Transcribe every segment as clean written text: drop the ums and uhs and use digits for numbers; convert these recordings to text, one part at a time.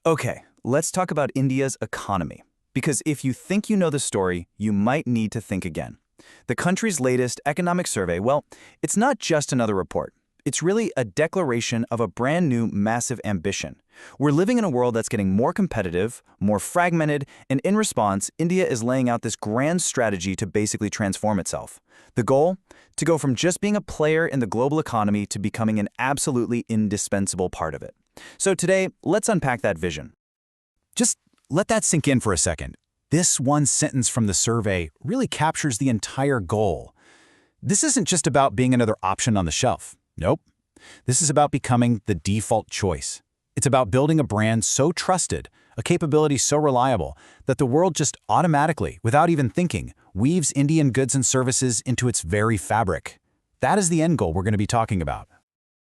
Okay, let's talk about India's economy. Because if you think you know the story, you might need to think again. The country's latest economic survey, well, it's not just another report. It's really a declaration of a brand new massive ambition. We're living in a world that's getting more competitive, more fragmented, and in response, India is laying out this grand strategy to basically transform itself. The goal? To go from just being a player in the global economy to becoming an absolutely indispensable part of it. So today, let's unpack that vision. Just let that sink in for a second. This one sentence from the survey really captures the entire goal. This isn't just about being another option on the shelf. Nope. This is about becoming the default choice. It's about building a brand so trusted, a capability so reliable, that the world just automatically, without even thinking, weaves Indian goods and services into its very fabric. That is the end goal we're going to be talking about.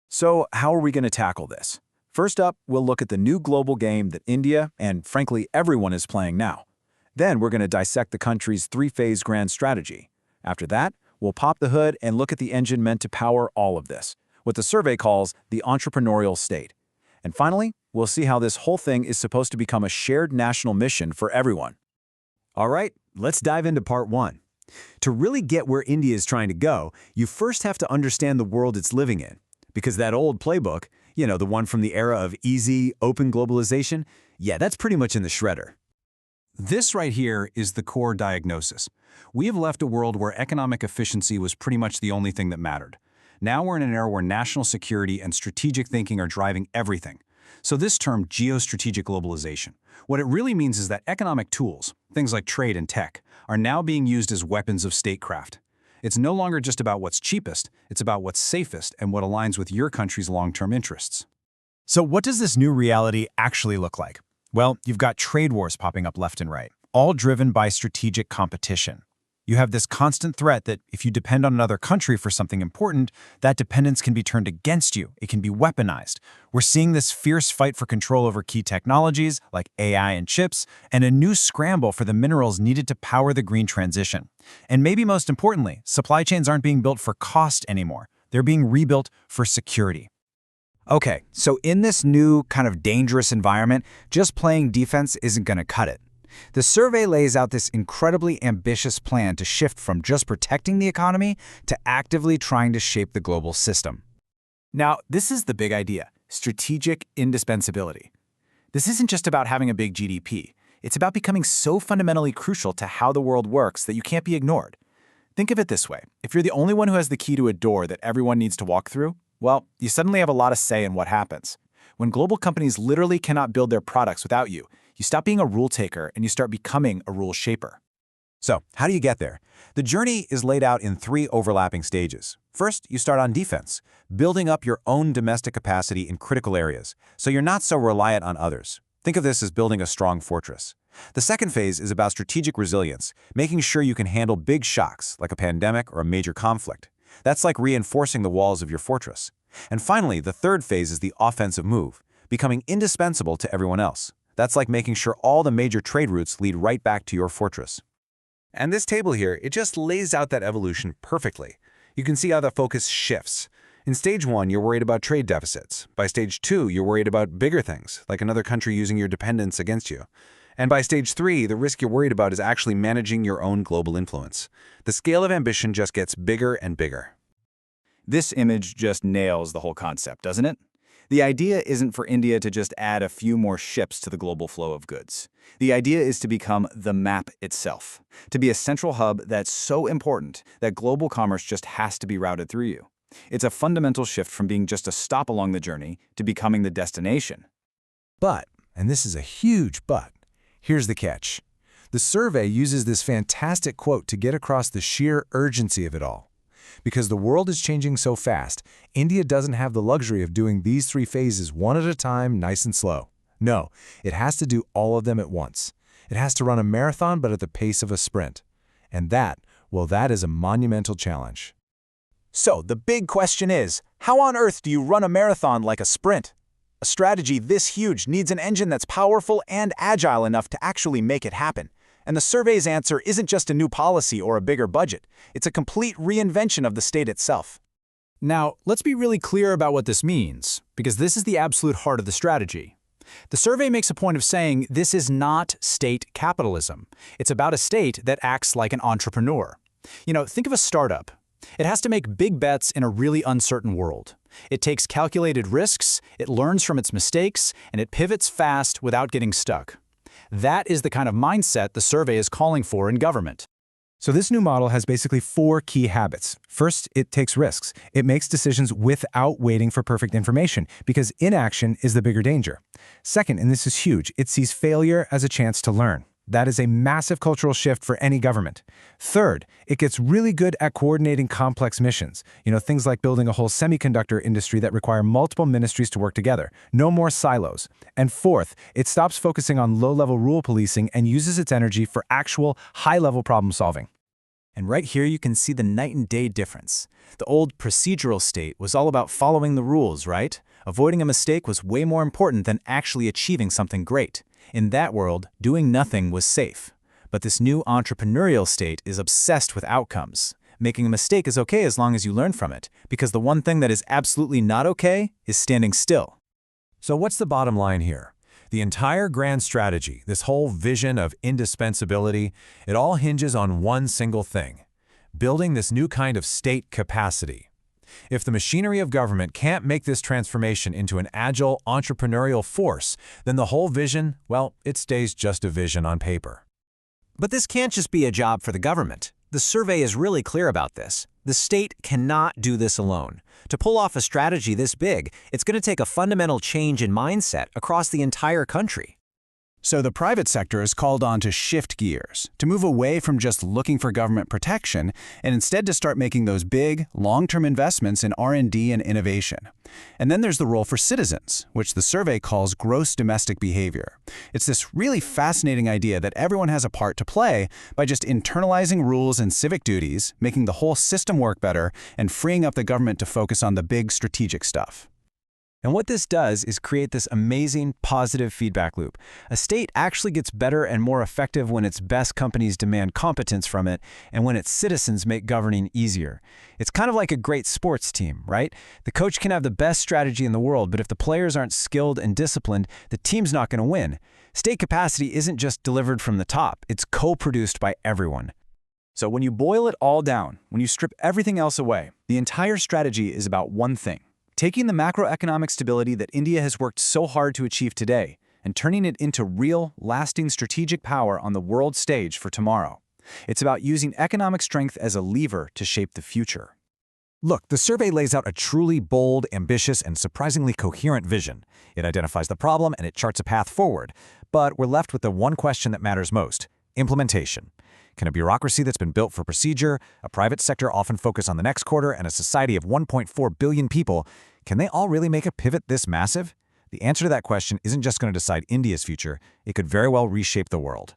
So how are we going to tackle this? First up, we'll look at the new global game that India, and frankly everyone, is playing now. Then we're going to dissect the country's three-phase grand strategy. After that, we'll pop the hood and look at the engine meant to power all of this, what the survey calls the entrepreneurial state. And finally, we'll see how this whole thing is supposed to become a shared national mission for everyone. All right, let's dive into part one. To really get where India is trying to go, you first have to understand the world it's living in. Because that old playbook, the one from the era of easy, open globalization, yeah, that's pretty much in the shredder. This right here is the core diagnosis. We have left a world where economic efficiency was pretty much the only thing that mattered. Now we're in an era where national security and strategic thinking are driving everything. So this term, geostrategic globalization, what it really means is that economic tools, things like trade and tech, are now being used as weapons of statecraft. It's no longer just about what's cheapest, it's about what's safest and what aligns with your country's long-term interests. So what does this new reality actually look like? Well, you've got trade wars popping up left and right, all driven by strategic competition. You have this constant threat that if you depend on another country for something important, that dependence can be turned against you. It can be weaponized. We're seeing this fierce fight for control over key technologies like AI and chips, and a new scramble for the minerals needed to power the green transition. And maybe most importantly, supply chains aren't being built for cost anymore. They're being rebuilt for security. Okay, so in this new kind of dangerous environment, just playing defense isn't going to cut it. The survey lays out this incredibly ambitious plan to shift from just protecting the economy to actively trying to shape the global system. Now, this is the big idea, strategic indispensability. This isn't just about having a big GDP. It's about becoming so fundamentally crucial to how the world works that you can't be ignored. Think of it this way. If you're the only one who has the key to a door that everyone needs to walk through, well, you suddenly have a lot of say in what happens. When global companies literally cannot build their products without you, you stop being a rule taker and you start becoming a rule shaper. So, how do you get there? The journey is laid out in three overlapping stages. First, you start on defense, building up your own domestic capacity in critical areas, so you're not so reliant on others. Think of this as building a strong fortress. The second phase is about strategic resilience, making sure you can handle big shocks like a pandemic or a major conflict. That's like reinforcing the walls of your fortress. And finally, the third phase is the offensive move, becoming indispensable to everyone else. That's like making sure all the major trade routes lead right back to your fortress. And this table here, it just lays out that evolution perfectly. You can see how the focus shifts. In stage 1, you're worried about trade deficits. By stage 2, you're worried about bigger things, like another country using your dependence against you. And by stage 3, the risk you're worried about is actually managing your own global influence. The scale of ambition just gets bigger and bigger. This image just nails the whole concept, doesn't it? The idea isn't for India to just add a few more ships to the global flow of goods. The idea is to become the map itself, to be a central hub that's so important that global commerce just has to be routed through you. It's a fundamental shift from being just a stop along the journey to becoming the destination. But, and this is a huge but, here's the catch. The survey uses this fantastic quote to get across the sheer urgency of it all. Because the world is changing so fast, India doesn't have the luxury of doing these three phases one at a time, nice and slow. No, it has to do all of them at once. It has to run a marathon but at the pace of a sprint. And that, well, that is a monumental challenge. So the big question is, how on earth do you run a marathon like a sprint? A strategy this huge needs an engine that's powerful and agile enough to actually make it happen. And the survey's answer isn't just a new policy or a bigger budget. It's a complete reinvention of the state itself. Now, let's be really clear about what this means, because this is the absolute heart of the strategy. The survey makes a point of saying this is not state capitalism. It's about a state that acts like an entrepreneur. Think of a startup. It has to make big bets in a really uncertain world. It takes calculated risks, it learns from its mistakes, and it pivots fast without getting stuck. That is the kind of mindset the survey is calling for in government. So this new model has basically 4 key habits. First, it takes risks. It makes decisions without waiting for perfect information, because inaction is the bigger danger. Second, and this is huge, it sees failure as a chance to learn. That is a massive cultural shift for any government. Third, it gets really good at coordinating complex missions. Things like building a whole semiconductor industry that require multiple ministries to work together. No more silos. And fourth, it stops focusing on low-level rule policing and uses its energy for actual high-level problem solving. And right here you can see the night and day difference. The old procedural state was all about following the rules, right? Avoiding a mistake was way more important than actually achieving something great. In that world, doing nothing was safe. But this new entrepreneurial state is obsessed with outcomes. Making a mistake is okay as long as you learn from it, because the one thing that is absolutely not okay is standing still. So what's the bottom line here? The entire grand strategy, this whole vision of indispensability, it all hinges on one single thing: building this new kind of state capacity. If the machinery of government can't make this transformation into an agile, entrepreneurial force, then the whole vision, well, it stays just a vision on paper. But this can't just be a job for the government. The survey is really clear about this. The state cannot do this alone. To pull off a strategy this big, it's going to take a fundamental change in mindset across the entire country. So the private sector is called on to shift gears, to move away from just looking for government protection and instead to start making those big, long-term investments in R&D and innovation. And then there's the role for citizens, which the survey calls gross domestic behavior. It's this really fascinating idea that everyone has a part to play by just internalizing rules and civic duties, making the whole system work better, and freeing up the government to focus on the big strategic stuff. And what this does is create this amazing positive feedback loop. A state actually gets better and more effective when its best companies demand competence from it and when its citizens make governing easier. It's kind of like a great sports team, right? The coach can have the best strategy in the world, but if the players aren't skilled and disciplined, the team's not going to win. State capacity isn't just delivered from the top, it's co-produced by everyone. So when you boil it all down, when you strip everything else away, the entire strategy is about one thing: taking the macroeconomic stability that India has worked so hard to achieve today and turning it into real, lasting strategic power on the world stage for tomorrow. It's about using economic strength as a lever to shape the future. Look, the survey lays out a truly bold, ambitious, and surprisingly coherent vision. It identifies the problem and it charts a path forward. But we're left with the one question that matters most: implementation. Can a bureaucracy that's been built for procedure, a private sector often focused on the next quarter, and a society of 1.4 billion people, can they all really make a pivot this massive? The answer to that question isn't just going to decide India's future, it could very well reshape the world.